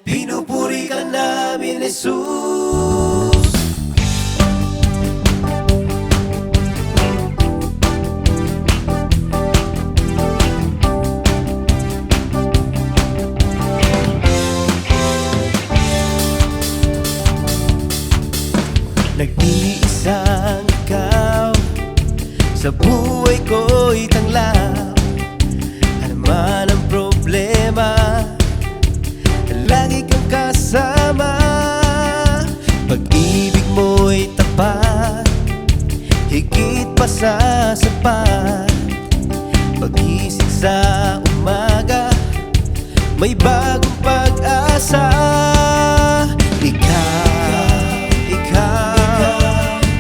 Pinupuri ka namin, Jesus. Nag-iisang ikaw sa buhay ko'y tanglap. Ano man ang problema, lagi kang kasama. Pag-ibig mo'y tapat, higit pa sa sapat. Pag-isip sa umaga, may bagong pag-asa.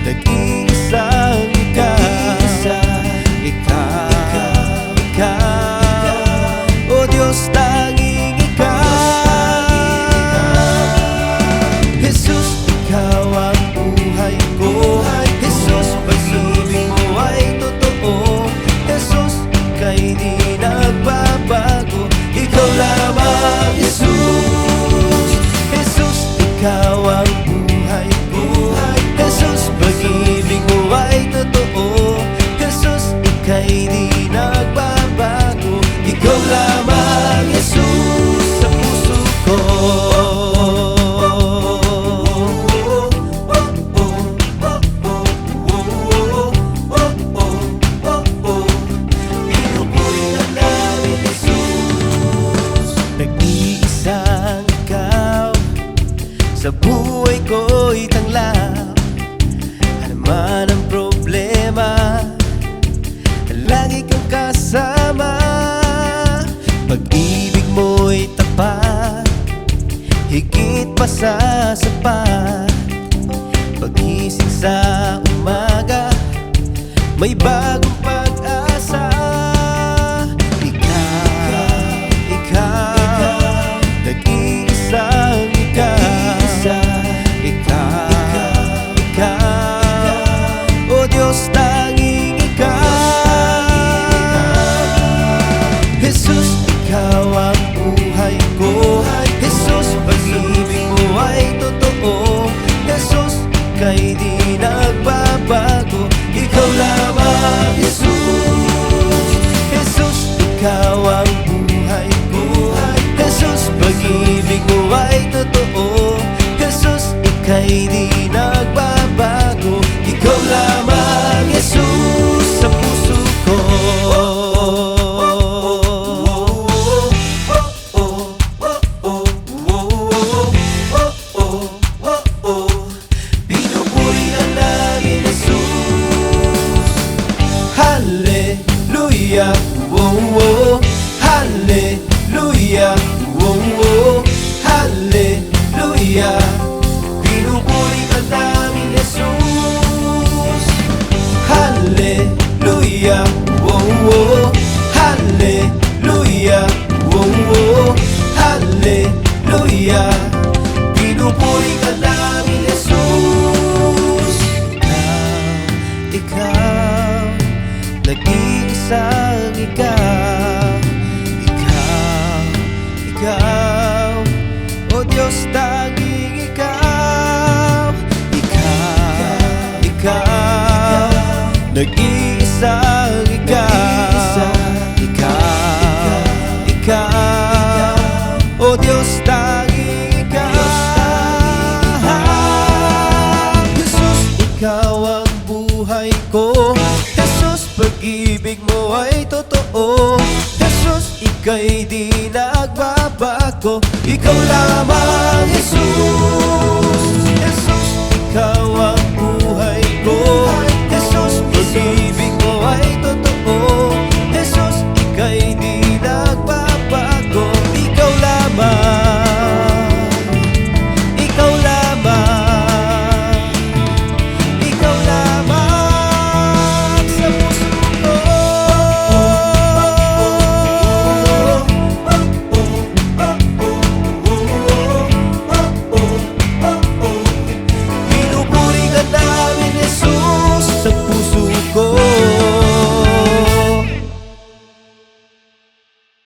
Nag-iisang ikaw, o Diyos, tanging ikaw. Jesus, ikaw ang buhay ko. Jesus, pag-ibig mo ay totoo. Jesus, ika'y di nagbabago. Ikaw lamang, Jesus. Jesus, ikaw ang buhay ko. Jesus, pag-ibig mo ay totoo. Jesus, ika'y di nagbabago. Ikaw lamang, Jesus, sa puso ko. Pinupuri ka namin, Jesus. Nag-iisang ikaw sa buhay ko'y tanglap. Ano man ang problema, lagi kang kasama. Pag-ibig mo'y tapat, higit pa sa sapat. Pag-isip sa umaga, may bagong pag-asa. Ikaw, nag-iisang ikaw, o Diyos, tanging Jesus, ikaw ang buhay ko. Jesus, pag-ibig mo ay totoo. Jesus, ika'y di nagbabago. Ikaw lamang, Jesus. Jesus, ikaw ang buhay ko. Jesus, pag-ibig mo ay totoo. Jesus, ika'y di nagbabago. Ikaw lamang, Jesus, sa puso ko. Pinupuri ka namin, Jesus. Hallelujah, oh, oh. Hallelujah, oh, oh. Hallelujah. Pinupuri ka namin, Jesus. Hallelujah, oh, oh. Hallelujah, oh, oh. Hallelujah. Pinupuri ka namin, Jesus. Ikaw, nag-iisang ikaw. Ikaw, o Diyos, tanging ikaw. Ikaw, nag-iisang ikaw. Ikaw, o Diyos, tanging ikaw. Jesus, ikaw ang buhay ko. Jesus, pag-ibig mo ay totoo. Jesus, ika'y di nagbabago. Ikaw lamang, Jesus.